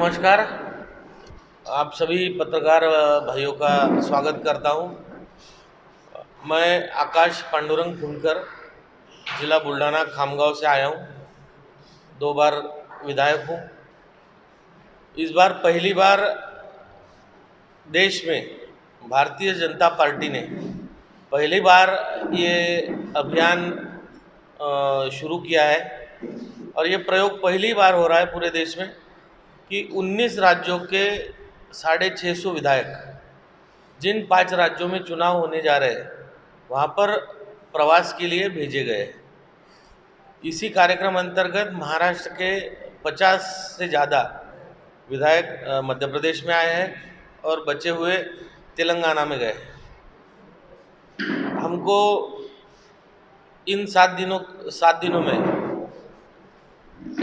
नमस्कार। आप सभी पत्रकार भाइयों का स्वागत करता हूं। मैं आकाश पांडुरंग फुंडकर जिला बुल्ढाना खामगांव से आया हूं। 2 बार विधायक हूं। इस बार पहली बार देश में भारतीय जनता पार्टी ने पहली बार ये अभियान शुरू किया है और ये प्रयोग पहली बार हो रहा है पूरे देश में कि 19 राज्यों के 650 विधायक जिन 5 राज्यों में चुनाव होने जा रहे हैं वहाँ पर प्रवास के लिए भेजे गए। इसी कार्यक्रम अंतर्गत महाराष्ट्र के 50 से ज़्यादा विधायक मध्य प्रदेश में आए हैं और बचे हुए तेलंगाना में गए। हमको इन 7 दिनों में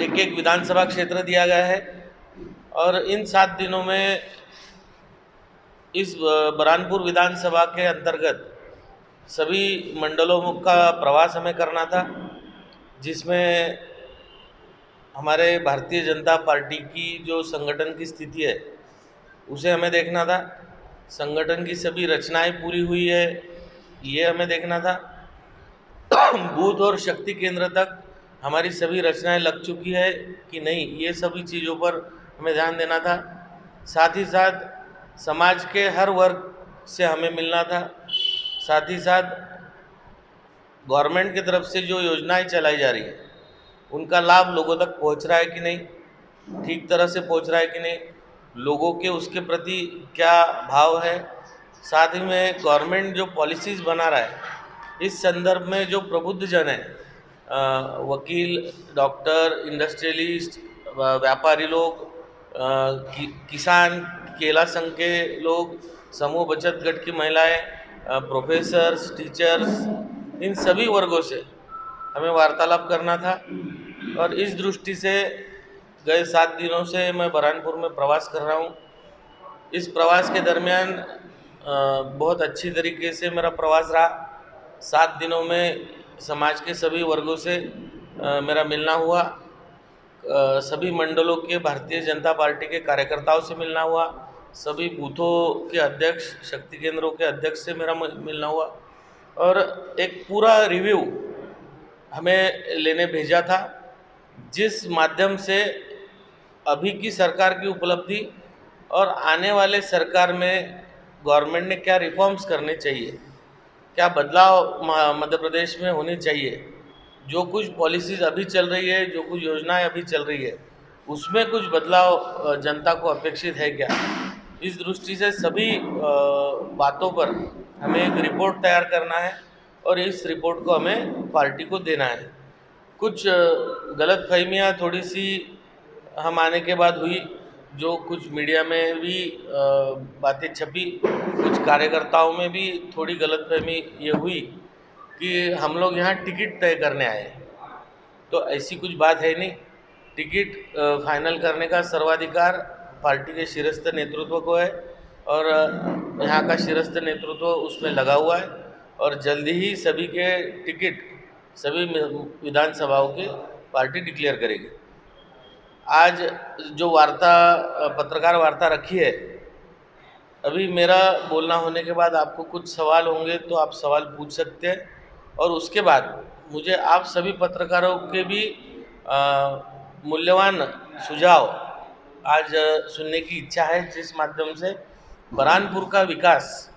एक विधानसभा क्षेत्र दिया गया है और इन 7 दिनों में इस बरहानपुर विधानसभा के अंतर्गत सभी मंडलों का प्रवास हमें करना था, जिसमें हमारे भारतीय जनता पार्टी की जो संगठन की स्थिति है उसे हमें देखना था। संगठन की सभी रचनाएं पूरी हुई है ये हमें देखना था। बूथ और शक्ति केंद्र तक हमारी सभी रचनाएं लग चुकी है कि नहीं, ये सभी चीज़ों पर हमें ध्यान देना था। साथ ही साथ समाज के हर वर्ग से हमें मिलना था। साथ ही साथ गवर्नमेंट की तरफ से जो योजनाएं चलाई जा रही है उनका लाभ लोगों तक पहुंच रहा है कि नहीं, ठीक तरह से पहुंच रहा है कि नहीं, लोगों के उसके प्रति क्या भाव है। साथ ही में गवर्नमेंट जो पॉलिसीज़ बना रहा है इस संदर्भ में जो प्रबुद्ध जन है, वकील, डॉक्टर, इंडस्ट्रियलिस्ट, व्यापारी लोग, किसान, केला संघ के लोग, समूह बचत गट की महिलाएं, प्रोफेसर्स, टीचर्स, इन सभी वर्गों से हमें वार्तालाप करना था। और इस दृष्टि से गए 7 दिनों से मैं बरहानपुर में प्रवास कर रहा हूँ। इस प्रवास के दरमियान बहुत अच्छी तरीके से मेरा प्रवास रहा। 7 दिनों में समाज के सभी वर्गों से मेरा मिलना हुआ। सभी मंडलों के भारतीय जनता पार्टी के कार्यकर्ताओं से मिलना हुआ। सभी बूथों के अध्यक्ष, शक्ति केंद्रों के अध्यक्ष से मेरा मिलना हुआ और एक पूरा रिव्यू हमें लेने भेजा था, जिस माध्यम से अभी की सरकार की उपलब्धि और आने वाले सरकार में गवर्नमेंट ने क्या रिफॉर्म्स करने चाहिए, क्या बदलाव मध्य प्रदेश में होने चाहिए, जो कुछ पॉलिसीज़ अभी चल रही है, जो कुछ योजनाएं अभी चल रही है उसमें कुछ बदलाव जनता को अपेक्षित है क्या। इस दृष्टि से सभी बातों पर हमें एक रिपोर्ट तैयार करना है और इस रिपोर्ट को हमें पार्टी को देना है। कुछ गलतफहमियां थोड़ी सी हम आने के बाद हुई, जो कुछ मीडिया में भी बातें छपी, कुछ कार्यकर्ताओं में भी थोड़ी गलतफहमी ये हुई कि हम लोग यहाँ टिकट तय करने आए, तो ऐसी कुछ बात है नहीं। टिकट फाइनल करने का सर्वाधिकार पार्टी के शीर्षस्थ नेतृत्व को है और यहाँ का शीर्षस्थ नेतृत्व उसमें लगा हुआ है और जल्दी ही सभी के टिकट सभी विधानसभाओं के पार्टी डिक्लेयर करेगी। आज जो पत्रकार वार्ता रखी है, अभी मेरा बोलना होने के बाद आपको कुछ सवाल होंगे तो आप सवाल पूछ सकते हैं और उसके बाद मुझे आप सभी पत्रकारों के भी मूल्यवान सुझाव आज सुनने की इच्छा है, जिस माध्यम से बरहानपुर का विकास,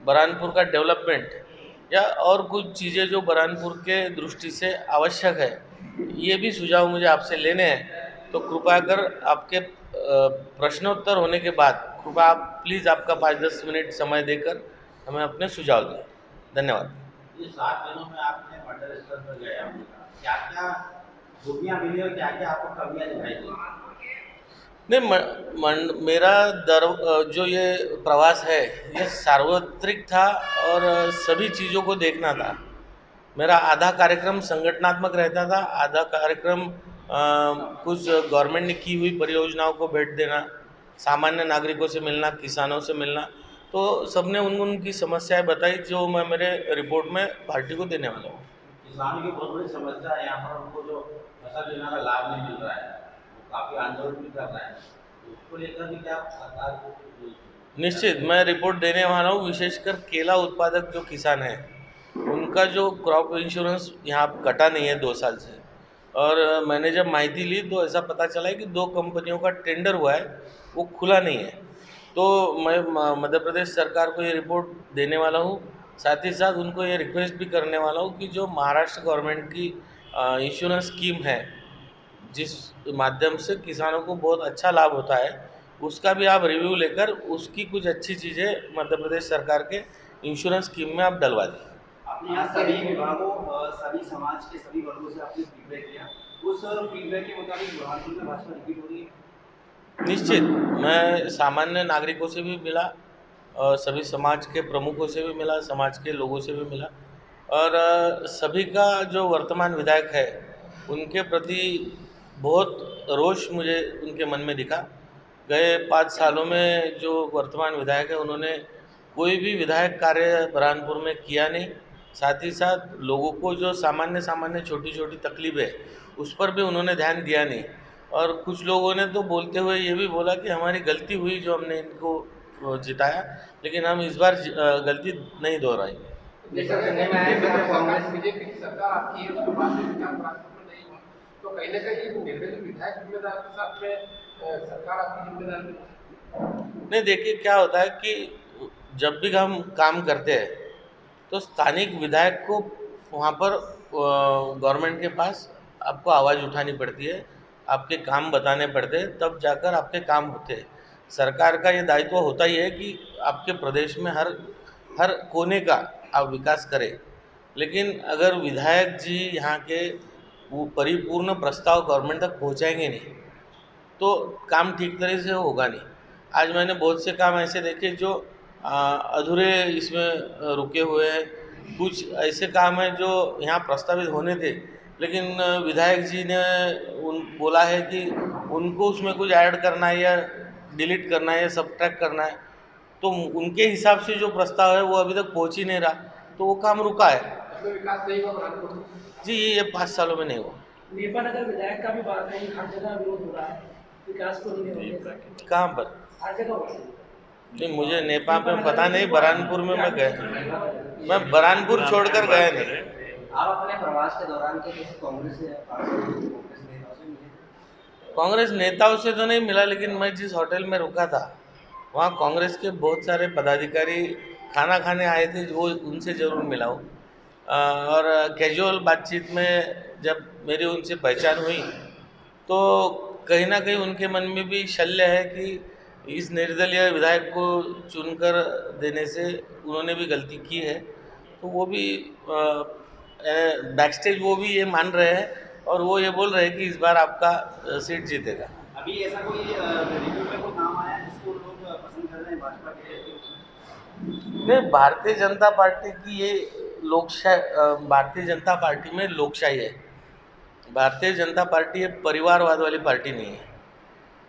बरहानपुर का डेवलपमेंट या और कुछ चीज़ें जो बरहानपुर के दृष्टि से आवश्यक है, ये भी सुझाव मुझे आपसे लेने हैं। तो कृपया कर आपके प्रश्नोत्तर होने के बाद कृपया आप प्लीज़ आपका 5-10 मिनट समय देकर हमें अपने सुझाव दें। धन्यवाद। ये 7 दिनों में आपने मंडल स्तर पर गए, क्या क्या खूबियाँ मिली और क्या क्या आपको कमियाँ दिखाई दी? नहीं, मेरा जो ये प्रवास है ये सार्वत्रिक था और सभी चीज़ों को देखना था। मेरा आधा कार्यक्रम संगठनात्मक रहता था, आधा कार्यक्रम कुछ गवर्नमेंट ने की हुई परियोजनाओं को भेंट देना, सामान्य नागरिकों से मिलना, किसानों से मिलना। तो सबने उनकी समस्याएं बताई जो मैं मेरे रिपोर्ट में पार्टी को देने वाला हूँ। किसानों की बहुत बड़ी समस्या है यहाँ पर, उनको जो फसल बीमा का लाभ नहीं मिल रहा है, वो काफ़ी आंदोलन भी कर रहे हैं। उसको लेकर भी क्या सरकार को निश्चित मैं रिपोर्ट देने वाला हूँ। विशेषकर केला उत्पादक जो किसान हैं उनका जो क्रॉप इंश्योरेंस यहाँ कटा नहीं है 2 साल से। और मैंने जब माहिती ली तो ऐसा पता चला है कि 2 कंपनियों का टेंडर हुआ है, वो खुला नहीं है। तो मैं मध्य प्रदेश सरकार को ये रिपोर्ट देने वाला हूँ। साथ ही साथ उनको ये रिक्वेस्ट भी करने वाला हूँ कि जो महाराष्ट्र गवर्नमेंट की इंश्योरेंस स्कीम है, जिस माध्यम से किसानों को बहुत अच्छा लाभ होता है, उसका भी आप रिव्यू लेकर उसकी कुछ अच्छी चीज़ें मध्य प्रदेश सरकार के इंश्योरेंस स्कीम में आप डलवा दें। आपने यहाँ सभी विभागों सभी समाज के सभी वर्गों से आपने फीडबैक किया, उस फीडबैक के मुताबिक बुरहानपुर में भाजपा रिपीट हो रही है। निश्चित मैं सामान्य नागरिकों से भी मिला और सभी समाज के प्रमुखों से भी मिला, समाज के लोगों से भी मिला। और सभी का जो वर्तमान विधायक है उनके प्रति बहुत रोष मुझे उनके मन में दिखा। गए 5 सालों में जो वर्तमान विधायक है उन्होंने कोई भी विधायक कार्य बुरहानपुर में किया नहीं। साथ ही साथ लोगों को जो सामान्य सामान्य छोटी छोटी तकलीफ है उस पर भी उन्होंने ध्यान दिया नहीं। और कुछ लोगों ने तो बोलते हुए ये भी बोला कि हमारी गलती हुई जो हमने इनको जिताया, लेकिन हम इस बार गलती नहीं दोहराएंगे। जैसे सुनने में आया कि जब कांग्रेस बीजेपी की सरकार आपकी है उसके बाद भी विकास बुरहानपुर में नहीं हुआ, तो कहीं ना कहीं निर्दलीय विधायक जिम्मेदार के साथ में सरकार आपकी जिम्मेदार नहीं। नहीं, देखिए क्या होता है कि जब भी हम काम करते हैं तो स्थानिक विधायक को वहाँ पर गवर्नमेंट के पास आपको आवाज़ उठानी पड़ती है, आपके काम बताने पड़ते हैं, तब जाकर आपके काम होते हैं। सरकार का ये दायित्व होता ही है कि आपके प्रदेश में हर हर कोने का आप विकास करें। लेकिन अगर विधायक जी यहाँ के वो परिपूर्ण प्रस्ताव गवर्नमेंट तक पहुँचाएंगे नहीं तो काम ठीक तरह से होगा नहीं। आज मैंने बहुत से काम ऐसे देखे जो अधूरे इसमें रुके हुए हैं। कुछ ऐसे काम हैं जो यहाँ प्रस्तावित होने थे, लेकिन विधायक जी ने उन बोला है कि उनको उसमें कुछ ऐड करना है या डिलीट करना है या सब्ट्रैक्ट करना है, तो उनके हिसाब से जो प्रस्ताव है वो अभी तक पहुँच ही नहीं रहा, तो वो काम रुका है। उसमें विकास नहीं हुआ बुरहानपुर में। जी, ये 5 सालों में नहीं हुआ। नेपा नगर विधायक का भी बात है कि हर जगह विरोध हो रहा है, विकास को नहीं होने। कहाँ पर? हर जगह हो रहा है। नहीं, मुझे नेपा पे पता नहीं। बुरहानपुर में मैं गया, मैं बुरहानपुर छोड़कर गया नहीं। आप अपने प्रवास के दौरान के किसी कांग्रेस नेताओं से मिले? कांग्रेस नेताओं से तो नहीं मिला, लेकिन मैं जिस होटल में रुका था वहाँ कांग्रेस के बहुत सारे पदाधिकारी खाना खाने आए थे, वो उनसे ज़रूर मिला हूँ। और कैजुअल बातचीत में जब मेरी उनसे पहचान हुई तो कहीं ना कहीं उनके मन में भी शल्य है कि इस निर्दलीय विधायक को चुनकर देने से उन्होंने भी गलती की है। तो वो भी बैकस्टेज वो भी ये मान रहे हैं और वो ये बोल रहे हैं कि इस बार आपका सीट जीतेगा। अभी ऐसा कोई रिव्यू में कोई नाम आया है जिसको लोग पसंद कर रहे हैं भाजपा के? नहीं, भारतीय जनता पार्टी की ये भारतीय जनता पार्टी में लोकशाही है। भारतीय जनता पार्टी एक परिवारवाद वाली पार्टी नहीं है।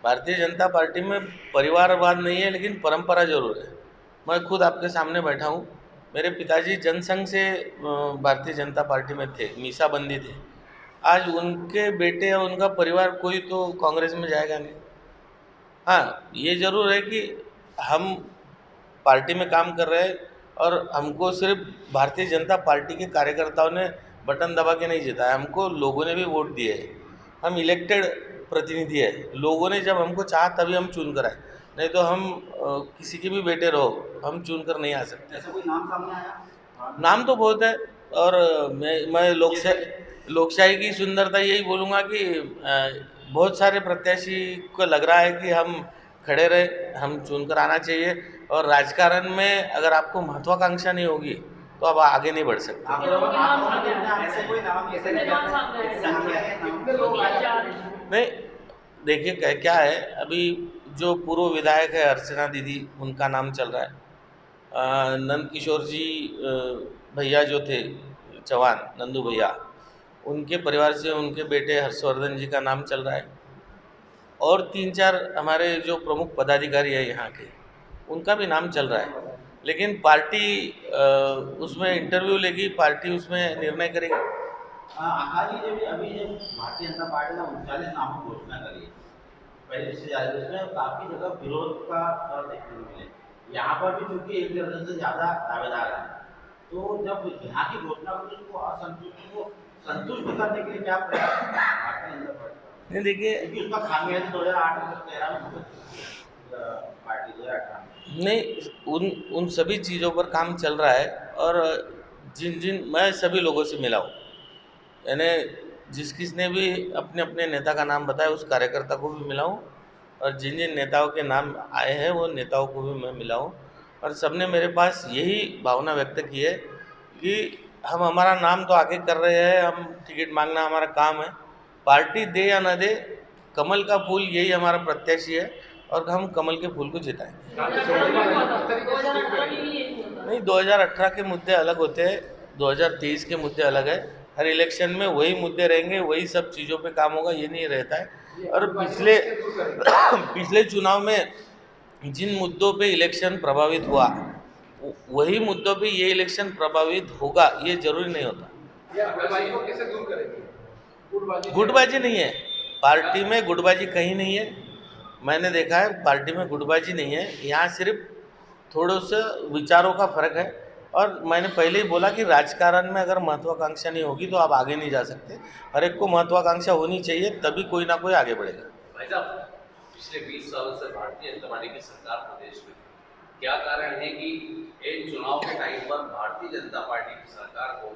भारतीय जनता पार्टी में परिवारवाद नहीं है, लेकिन परंपरा जरूर है। मैं खुद आपके सामने बैठा हूँ। मेरे पिताजी जनसंघ से भारतीय जनता पार्टी में थे, मीसाबंदी थे। आज उनके बेटे और उनका परिवार कोई तो कांग्रेस में जाएगा नहीं। हाँ, ये जरूर है कि हम पार्टी में काम कर रहे हैं और हमको सिर्फ भारतीय जनता पार्टी के कार्यकर्ताओं ने बटन दबा के नहीं जिताया, हमको लोगों ने भी वोट दिए है। हम इलेक्टेड प्रतिनिधि है। लोगों ने जब हमको चाहा तभी हम चुन कर आए, नहीं तो हम किसी के भी बेटे रहो, हम चुन कर नहीं आ सकते। ऐसा कोई नाम सामने आया? नाम तो बहुत है। और मैं लोकशाही की सुंदरता यही बोलूँगा कि बहुत सारे प्रत्याशी को लग रहा है कि हम खड़े रहे, हम चुनकर आना चाहिए। और राजकारण में अगर आपको महत्वाकांक्षा नहीं होगी तो आप आगे नहीं बढ़ सकते। ऐसे कोई नाम ऐसे नहीं, देखिए क्या है, अभी जो पूर्व विधायक है अर्चना दीदी, उनका नाम चल रहा है। नंद किशोर जी भैया जो थे चौहान, नंदू भैया, उनके परिवार से उनके बेटे हर्षवर्धन जी का नाम चल रहा है। और 3-4 हमारे जो प्रमुख पदाधिकारी है यहाँ के, उनका भी नाम चल रहा है। लेकिन पार्टी उसमें इंटरव्यू लेगी, पार्टी उसमें निर्णय करेगी। आकाजी जब अभी जब भारतीय जनता पार्टी ने 39 नामों की घोषणा करी, पहले रिश्तेदारी उसमें काफी जगह विरोध का दौर देखने को मिले। यहाँ पर भी चूंकि 1 दर्जन से ज्यादा दावेदार हैं, तो जब यहाँ की घोषणा को उसको असंतुष्ट को संतुष्ट करने के लिए क्या प्रयास भारतीय जनता पार्टी? नहीं देखिए, क्योंकि उसका खामियाजा 2008 में 13 में पार्टी 2018 नहीं उन सभी चीज़ों पर काम चल रहा है। और जिन मैं सभी लोगों से मिला हूँ, यानी जिसने भी अपने अपने नेता का नाम बताया उस कार्यकर्ता को भी मिला हूँ, और जिन जिन नेताओं के नाम आए हैं वो नेताओं को भी मैं मिला हूँ। और सबने मेरे पास यही भावना व्यक्त की है कि हम हमारा नाम तो आगे कर रहे हैं, हम टिकट मांगना हमारा काम है, पार्टी दे या न दे, कमल का फूल यही हमारा प्रत्याशी है और हम कमल के फूल को जिताएंगे। नहीं, 2018 के मुद्दे अलग होते हैं, 2023 के मुद्दे अलग है। हर इलेक्शन में वही मुद्दे रहेंगे, वही सब चीज़ों पे काम होगा, ये नहीं रहता है। और पिछले चुनाव में जिन मुद्दों पे इलेक्शन प्रभावित हुआ, वही मुद्दों पे ये इलेक्शन प्रभावित होगा, ये जरूरी नहीं होता। गुटबाजी को कैसे दूर करेंगे? गुटबाजी नहीं है पार्टी में, गुटबाजी कहीं नहीं है। मैंने देखा है पार्टी में गुटबाजी नहीं है, यहाँ सिर्फ थोड़े से विचारों का फर्क है। और मैंने पहले ही बोला कि राजकारण में अगर महत्वाकांक्षा नहीं होगी तो आप आगे नहीं जा सकते। हर एक को महत्वाकांक्षा होनी चाहिए, तभी कोई ना कोई आगे बढ़ेगा। भाई साहब, पिछले 20 सालों से भारतीय जनता पार्टी की सरकार प्रदेश में, क्या कारण है कि इन चुनाव के टाइम पर भारतीय जनता पार्टी की सरकार को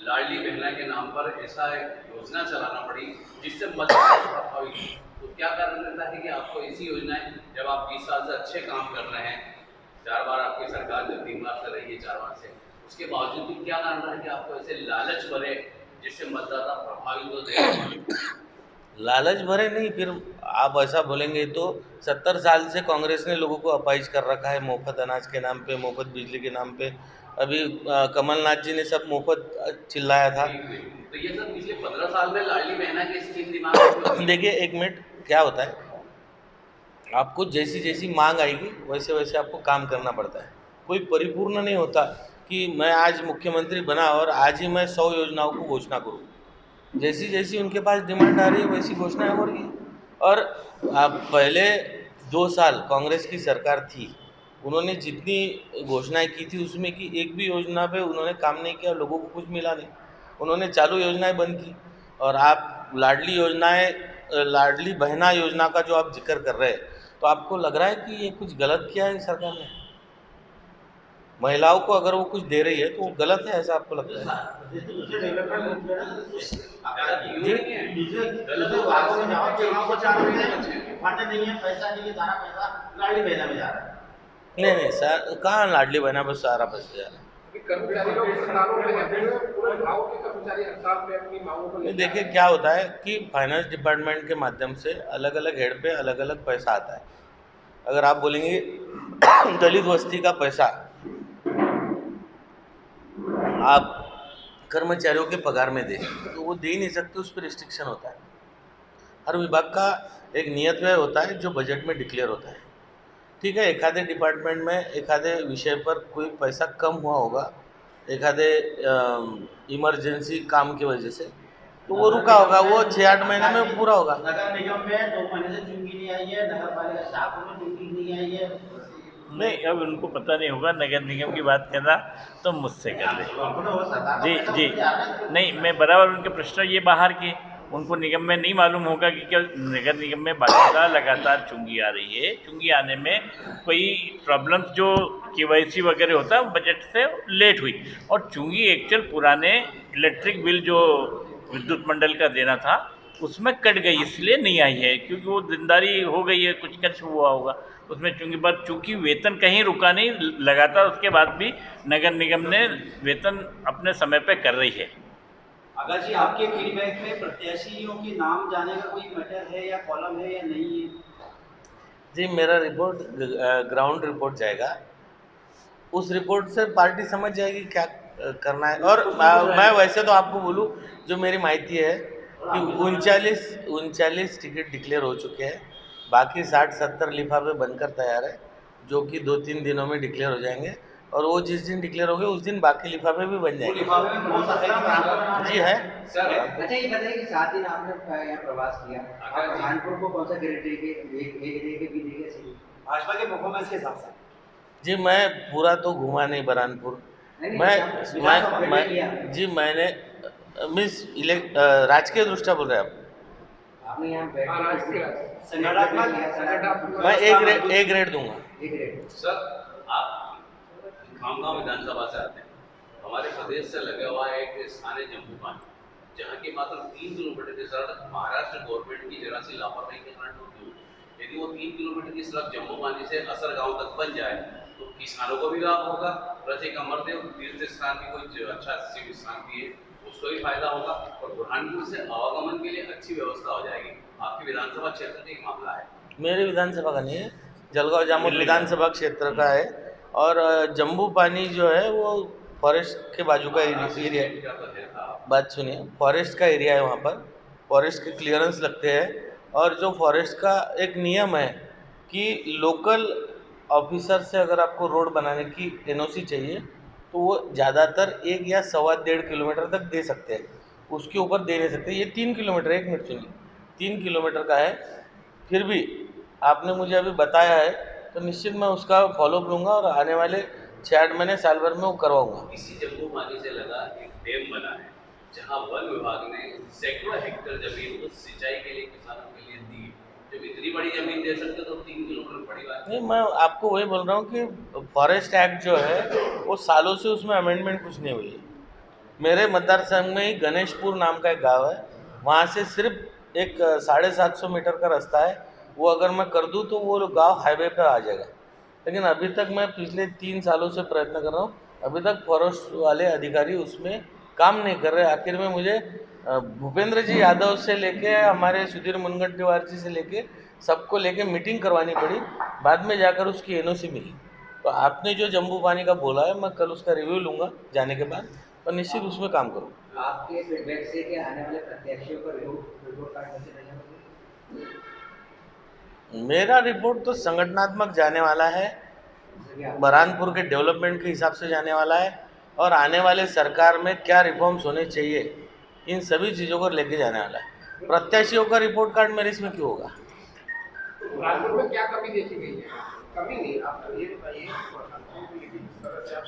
लाडली बहना के नाम पर ऐसा योजना चलाना पड़ी जिससे मतदाता प्रभावित हुए? तो क्या कारण रहता है कि आपको ऐसी योजनाएं, जब आप 20 साल से अच्छे काम कर रहे हैं, 4 बार आपकी सरकार जब 3 बार से रही है, 4 बार से, उसके बावजूद भी क्या कारण रहा है कि आपको ऐसे लालच भरे जिससे मतदाता प्रभावित होते? लालच भरे नहीं, फिर आप ऐसा बोलेंगे तो 70 साल से कांग्रेस ने लोगों को अपाहिज कर रखा है, मुफ्त अनाज के नाम पे, मुफ्त बिजली के नाम पे। अभी कमलनाथ जी ने सब मुफ्त चिल्लाया था। तो ये सब पिछले 15 साल में लाडली बहना की स्कीम दिमाग में देखिए, एक मिनट, क्या होता है, आपको जैसी जैसी मांग आएगी वैसे वैसे आपको काम करना पड़ता है। कोई परिपूर्ण नहीं होता कि मैं आज मुख्यमंत्री बना और आज ही मैं 100 योजनाओं को घोषणा करूँ। जैसी जैसी उनके पास डिमांड आ रही है वैसी घोषणाएं हो रही है। और पहले 2 साल कांग्रेस की सरकार थी, उन्होंने जितनी घोषणाएं की थी उसमें की एक भी योजना पे उन्होंने काम नहीं किया, लोगों को कुछ मिला नहीं। उन्होंने चालू योजनाएं बंद की। और आप लाडली योजनाएं, लाडली बहना योजना का जो आप जिक्र कर रहे हैं, तो आपको लग रहा है कि ये कुछ गलत किया है सरकार ने? महिलाओं को अगर वो कुछ दे रही है तो वो गलत है, ऐसा आपको लगता है? दूसरे डेवलपमेंट फंड नहीं है, पैसा नहीं है, सारा पैसा लाडली बहना में जा रहा है। नहीं सर, कहाँ लाडली बहना पर सारा पैसा जा रहा है? कर्मचारी लोग हड़तालों पे हैं, पूरे भाव के कर्मचारी हड़ताल पे अपनी मांगों को नहीं, देखिए क्या होता है कि फाइनेंस डिपार्टमेंट के माध्यम से अलग अलग हेड पे अलग अलग पैसा आता है। अगर आप बोलेंगे दलित वस्ती का पैसा आप कर्मचारियों के पगार में दें, तो वो दे ही नहीं सकते, उस पर रिस्ट्रिक्शन होता है। हर विभाग का एक नियत व्यय होता है जो बजट में डिक्लेयर होता है। ठीक है, एक आधे डिपार्टमेंट में एक आधे विषय पर कोई पैसा कम हुआ होगा, एक आधे इमरजेंसी काम की वजह से, तो वो रुका होगा, वो 6-8 महीने में पूरा होगा। नगर निगम में 2 महीने से चुंगी नहीं आई है, नगर पालिका शाखों में चुंगी नहीं आई है। नहीं, अब उनको पता नहीं होगा, नगर निगम की बात करना तो मुझसे कर ले। जी, नहीं, मैं बराबर उनके प्रश्न ये बाहर के, उनको निगम में नहीं मालूम होगा कि क्या नगर निगम में लगातार चुंगी आ रही है। चुंगी आने में कोई प्रॉब्लम्स जो KYC वगैरह होता है बजट से लेट हुई, और चुंगी एक्चुअल पुराने इलेक्ट्रिक बिल जो विद्युत मंडल का देना था उसमें कट गई, इसलिए नहीं आई है, क्योंकि वो जिम्मेदारी हो गई है, कुछ कच हुआ होगा उसमें चूँकि। पर चूँकि वेतन कहीं रुका नहीं, लगातार उसके बाद भी नगर निगम ने वेतन अपने समय पे कर रही है। अगर जी आपके फीडबैक में प्रत्याशियों के नाम जाने का कोई मैटर है या कॉलम है या नहीं है? जी, मेरा रिपोर्ट ग्राउंड रिपोर्ट जाएगा, उस रिपोर्ट से पार्टी समझ जाएगी क्या करना है। और मैं वैसे तो आपको बोलूँ, जो मेरी माहिती है कि 39 टिकट डिक्लेयर हो चुके हैं, बाकी 60-70 लिफाफे बनकर तैयार है, जो कि 2-3 दिनों में डिक्लेयर हो जाएंगे। और वो जिस दिन डिक्लेयर हो गए उस दिन बाकी लिफाफे भी बन वो जाएंगे। लिफाफे में बहुत सारे जी है। सर अच्छा ये बताइए कि 7 दिन आपने यहाँ प्रवास किया, आप बुरहानपुर को कौन सा ग्रेड देंगे, ए देंगे, बी देंगे, सी? भाजपा के परफॉर्मेंस के हिसाब से। जी मैं पूरा तो घूमा नहीं बरानपुर। मैंने मिस राजकीय दृष्टया बोल रहे हैं आप? आपने यहाँ हाँ, राजकीय मैं ए ग्रेड दूंगा। सर आप खामगांव विधानसभा से आते हैं, हमारे प्रदेश से लगा हुआ है एक स्थान है जम्मू पानी, जहाँ की मात्र 3 किलोमीटर की सड़क महाराष्ट्र गवर्नमेंट की जरा सी लापरवाही के कारण टूटी हुई। यदि वो 3 किलोमीटर की सड़क जम्मू पानी से असर गांव तक बन जाए तो किसानों को भी लाभ होगा, प्लस एक अमरदेव तीर्थ स्थान की कोई अच्छा शिव स्थान भी है उसको भी फायदा होगा, और बुरहानपुर से आवागमन के लिए अच्छी व्यवस्था हो जाएगी। आपकी विधानसभा क्षेत्र का एक मामला है। मेरे विधानसभा का नहीं है, जलगांव जामुन विधानसभा क्षेत्र का है। और जम्बू पानी जो है वो फॉरेस्ट के बाजू का एरिया है। बात सुनिए, फॉरेस्ट का एरिया है, वहाँ पर फॉरेस्ट के क्लियरेंस लगते हैं। और जो फॉरेस्ट का एक नियम है कि लोकल ऑफिसर से अगर आपको रोड बनाने की एनओसी चाहिए तो वो ज़्यादातर 1 या 1.25 किलोमीटर तक दे सकते हैं, उसके ऊपर दे नहीं सकते। ये 3 किलोमीटर, 1 मिनट सुनिए, 3 किलोमीटर का है। फिर भी आपने मुझे अभी बताया है तो निश्चित मैं उसका फॉलोअप लूँगा और आने वाले 6-8 महीने साल भर में वो करवाऊँगा। इसी जम्मू पानी से लगा एक डैम बना है जहां वन विभाग ने सैकड़ों हेक्टेयर जमीन उस सिंचाई के लिए किसानों के लिए दी। जब इतनी बड़ी जमीन दे सकते तो 3 किलोमीटर बड़ी बात नहीं, मैं आपको वही बोल रहा हूँ कि फॉरेस्ट एक्ट जो है वो सालों से उसमें अमेंडमेंट कुछ नहीं हुई है। मेरे मतदार संघ में ही गणेशपुर नाम का एक गाँव है, वहाँ से सिर्फ एक 750 मीटर का रास्ता है, वो अगर मैं कर दूँ तो वो गांव हाईवे पर आ जाएगा। लेकिन अभी तक मैं पिछले 3 सालों से प्रयत्न कर रहा हूँ, अभी तक फॉरेस्ट वाले अधिकारी उसमें काम नहीं कर रहे। आखिर में मुझे भूपेंद्र जी यादव से लेके हमारे सुधीर मुनगंटीवार जी से लेके सबको लेके मीटिंग करवानी पड़ी, बाद में जाकर उसकी एनओसी मिली। तो आपने जो जम्बू पानी का बोला है, मैं कल उसका रिव्यू लूँगा जाने के बाद और निश्चित उसमें काम करूँगा। आपके फीडबैक से कि आने वाले प्रत्याशियों का रिपोर्ट कार्ड कैसे रहेगा? मेरा रिपोर्ट तो संगठनात्मक जाने वाला है, बरहानपुर के डेवलपमेंट के हिसाब से जाने वाला है, और आने वाले सरकार में क्या रिफॉर्म्स होने चाहिए इन सभी चीज़ों को लेके जाने वाला है। प्रत्याशियों का रिपोर्ट कार्ड मेरे इसमें क्यों होगा? बुरहानपुर में क्या कमी देखी गई है? कमी नहीं, आप ये बताइए बुरहानपुर को लेकर जिस तरह से आप